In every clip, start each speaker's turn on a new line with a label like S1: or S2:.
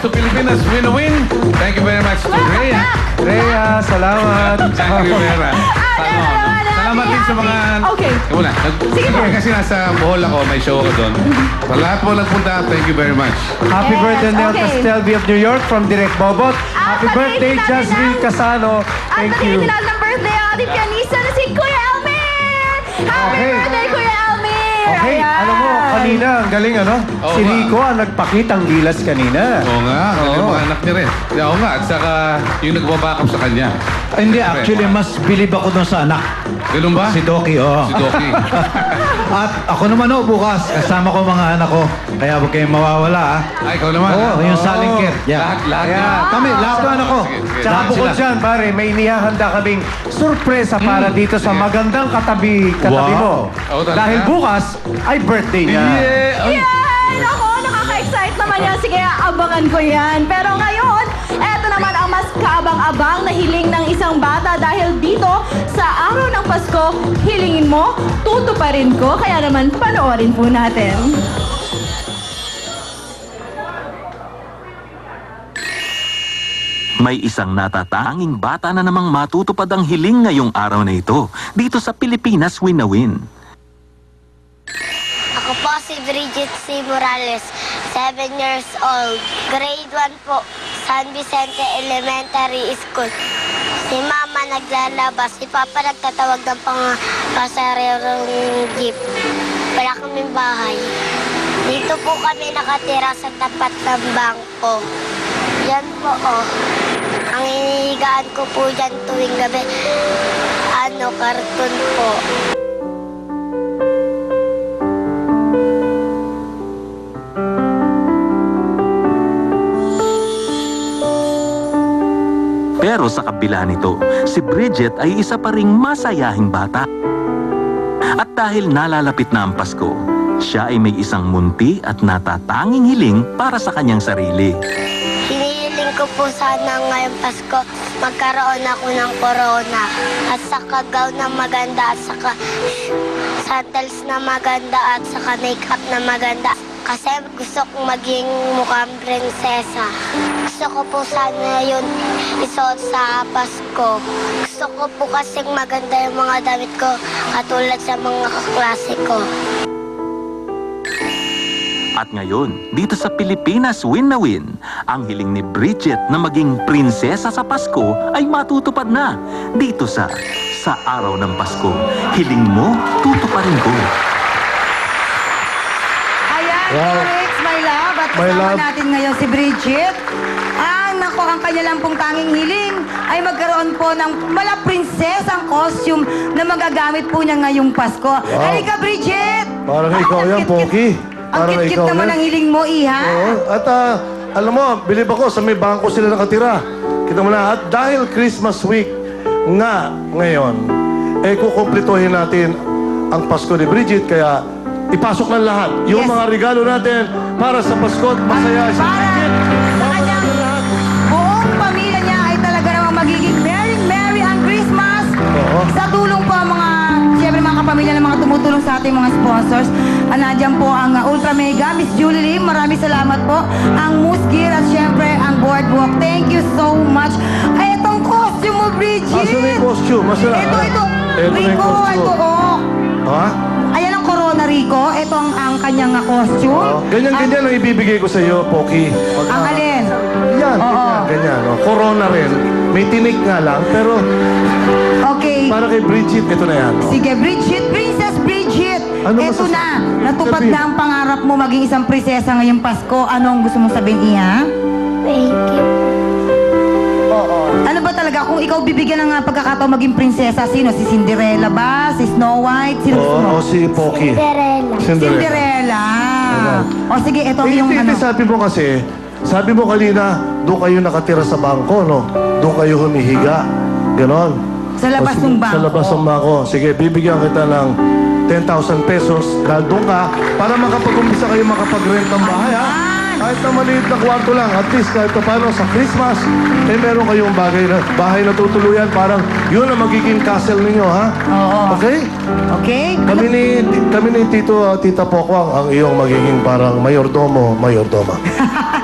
S1: to Pilipinas Win-a-Win. Thank you very much to Rhea.
S2: Rhea, salamat.
S1: Thank you very much. Salamat din sa mga...
S3: Okay.
S1: Muna.
S3: Sige po.
S1: Kasi nasa Bohol ako, may show ako doon. Sa lahat po nagpunta, thank you very much.
S2: Happy
S3: Yes,
S2: birthday, Nel
S3: okay.
S2: Castelvi of New York from Direct Bobot. Happy birthday, Jasmine Casano. Thank you.
S3: At ng birthday ang ating pianista na si Kuya Elmer! Happy
S2: Okay.
S3: birthday, Kuya Elmer!
S2: Okay,
S3: Ayan.
S2: alam mo, kanina, ang galing ano?
S1: Oo
S2: Si
S1: nga.
S2: Rico ang nagpakitang gilas kanina.
S1: Oo nga, yung mga anak niya rin. Oo nga, at saka yung nagbabackup sa kanya.
S4: Hindi, actually, mas bilib ako dun sa anak.
S1: Ganun ba?
S4: Si Doki, oo.
S1: Si Doki.
S4: At ako naman, bukas, kasama ko mga anak ko. Kaya huwag kayong mawawala,
S1: Ay, ikaw naman.
S4: Oo, yung salingkit. Yeah.
S1: Lahat
S2: Kaya,
S1: yan.
S4: Kami, lahat ng anak ko.
S1: Sige, sige.
S2: Tsaka
S4: Lahat
S2: bukod
S4: sila.
S2: dyan, pare, may inihahanda kaming sorpresa para dito sa
S1: Sige.
S2: magandang katabi
S4: Wow.
S2: mo.
S1: Oh, talaga?
S2: Dahil bukas ay birthday niya.
S1: Yeah. Ay.
S3: Yan! Ako, nakaka-excite naman yan. Sige, abangan ko yan. Pero ngayon, eto naman ang mas kaabang-abang na hiling ng isang bata dahil dito, sa araw ng Pasko, hilingin mo, tutuparin ko. Kaya naman, panoorin po natin.
S5: May isang natatanging bata na namang matutupad ang hiling ngayong araw na ito, dito sa Pilipinas Win-a-Win.
S6: Ako po si Bridget C. Morales, 7 years old. Grade 1 po, San Vicente Elementary School. Si Mama naglalabas, si Papa nagtatawag ng pasarerong jeep. Wala kaming bahay. Dito po kami nakatira sa tapat ng bangko. Yan po, oh. Ang inihigaan ko po dyan tuwing gabi, karton po.
S5: Pero sa kabila nito, si Bridget ay isa pa ring masayahing bata. At dahil nalalapit na ang Pasko, siya ay may isang munti at natatanging hiling para sa kanyang sarili.
S6: Hinihiling ko po sana ngayong Pasko, magkaroon ako ng corona. At saka gown na maganda, at saka sandals na maganda, at saka makeup na maganda. Kasi gusto kong maging mukhang prinsesa. Gusto ko po sana yun isuot sa Pasko. Gusto ko po kasing maganda yung mga damit ko, katulad sa mga kaklase ko.
S5: At ngayon, dito sa Pilipinas Win-a-Win, ang hiling ni Bridget na maging prinsesa sa Pasko ay matutupad na dito sa araw ng Pasko. Hiling mo, tutuparin ko.
S3: Ayan,
S2: Wow.
S3: Rex, my love. At
S2: My
S3: kasama
S2: love.
S3: natin ngayon si Bridget. Nako, ang kanya lang pong tanging hiling ay magkaroon po ng mala prinsesang costume na magagamit po niya ngayong Pasko. Halika, Bridget!
S2: Parang
S3: Ay,
S2: ikaw
S3: ang
S2: yan,
S3: cute-cute.
S2: Poki.
S3: Ang
S2: Parang
S3: cute-cute
S2: ikaw
S3: naman
S2: yan.
S3: ang hiling mo, Iha.
S2: Oo. At alam mo, bilib ako, sa may bangko sila nakatira. Kita mo na, at dahil Christmas week nga ngayon, kukumplituhin natin ang Pasko ni Bridget, kaya ipasok ng lahat yung
S3: Yes.
S2: mga regalo natin para sa Pasko at masaya si
S3: Para
S2: Bridget.
S3: sa kanyang buong pamilya niya ay talaga namang magiging Merry ang Christmas.
S2: Oo.
S3: Sa tulong po ang mga, siyempre mga kapamilya ng mga tumutulong sa ating mga sponsors. Nandiyan po ang Ultra Mega, Miss Julie Lim, maraming salamat po. Ang Moose Gear at siyempre ang Boardwalk. Thank you so much. Ay, itong costume mo, Bridget.
S2: Asan na yung costume? Asan na?
S3: Ito.
S2: Ito na yung
S3: Rico,
S2: costume.
S3: ito, oh.
S2: Ha?
S3: Ayan ang Corona, Rico. Ito ang kanyang costume.
S2: Oo. Ganyan-ganyan ang ibibigay ko sa iyo, Poki. Pag-
S3: Ang alin?
S2: Yan,
S3: Oo.
S2: ganyan. Oh. Corona rin. May tinik nga lang, pero
S3: Okay.
S2: para kay Bridget, ito na yan. Oh.
S3: Sige, Bridget, Princess Bridget.
S2: Ano
S3: Ito
S2: masasa-
S3: na. Natupad
S2: Sabihin.
S3: na ang pangarap mo maging isang prinsesa ngayong Pasko. Ano ang gusto mong sabihin, Iha?
S6: Thank you.
S3: Ano ba talaga? Kung ikaw bibigyan ng pagkakataon maging prinsesa, sino? Si Cinderella ba? Si Snow White? Sino gusto mo?
S2: Oo, si Poki.
S6: Cinderella.
S3: Cinderella. O sige, ito yung ano.
S2: Sabi mo kanina, doon kayo nakatira sa bangko, no? Doon kayo humihiga. Ganon.
S3: Sa labas
S2: O, sige,
S3: ng bangko.
S2: Sa labas ng bangko. Sige, bibigyan kita ng 10,000 pesos dahil doon ka para makapag-umpisa kayo makapag-rent ng bahay, ha?
S3: Ayan.
S2: Kahit na maliit na kwarto lang, at least kahit pa paano sa Christmas, eh meron kayong bahay na tutuluyan. Parang yun ang magiging castle ninyo, ha?
S7: Oo.
S2: Okay?
S7: Okay?
S2: Kami ni Tita Pokwang ang iyong magiging parang mayordoma.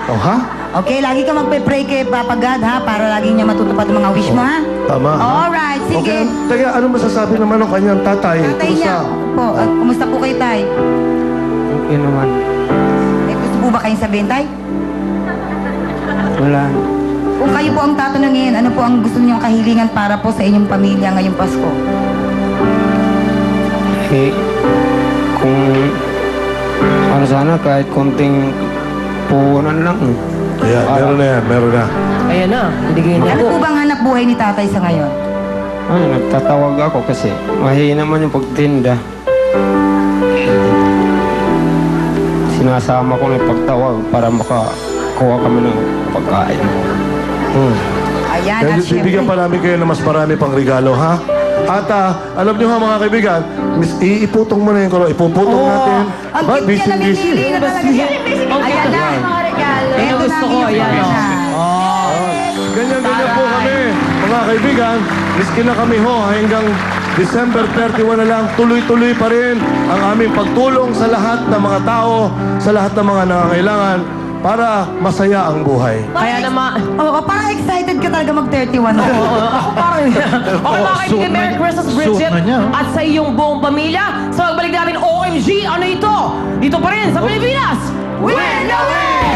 S2: Oh, ha?
S7: Okay, lagi ka magpe-pray kay Papa God, ha? Para lagi niya matutupad ang mga wish mo, ha?
S2: Tama, ha?
S7: Alright, sige.
S2: Okay. Teka, ano masasabi naman ng kanyang tatay?
S7: Tatay niya. Po, kumusta po kayo, Tay?
S8: Okay naman.
S7: Eh, gusto po ba kayong sabihin, Tay?
S8: Wala.
S7: Kung kayo po ang tatanungin, ano po ang gusto niyong kahilingan para po sa inyong pamilya ngayong Pasko?
S8: Eh, kung ano sana kahit konting puhunan lang.
S2: Ayan, meron na.
S9: Ayan na, binigay niya
S7: Ano
S9: po.
S7: po bang hanap buhay ni Tatay sa ngayon?
S8: Ay, nagtatawag ako kasi mahina naman yung pagtinda. Sinasama ko ng pagtawag para makakuha kami ng pagkain.
S7: Ayan,
S2: Kaya
S7: at
S2: bibigyan pa namin kayo ng mas marami pang regalo, ha? At alam niyo ha, mga kaibigan, iiputong mo na yung kolor. Ipuputong natin.
S7: Ang
S2: Ba,
S7: cute niya,
S2: busy.
S7: namimili na talaga siya. Ayan na.
S3: Mga regalo.
S9: Yan ang gusto ko, ayan o.
S2: Ganyan po kami, mga kaibigan. Miski na kami ho, hanggang December 31 na lang, tuloy-tuloy pa rin ang aming pagtulong sa lahat ng mga tao, sa lahat ng mga nangangailangan para masaya ang buhay.
S9: Kaya naman,
S7: Oo, parang excited ka talaga mag-31.
S9: ako parang, okay mga kaibigan, Merry Christmas, Bridget,
S4: Suot na niya.
S9: at sa iyong buong pamilya. Sa magbalik namin, OMG, ano ito? Dito pa rin sa Pilipinas! Win na win!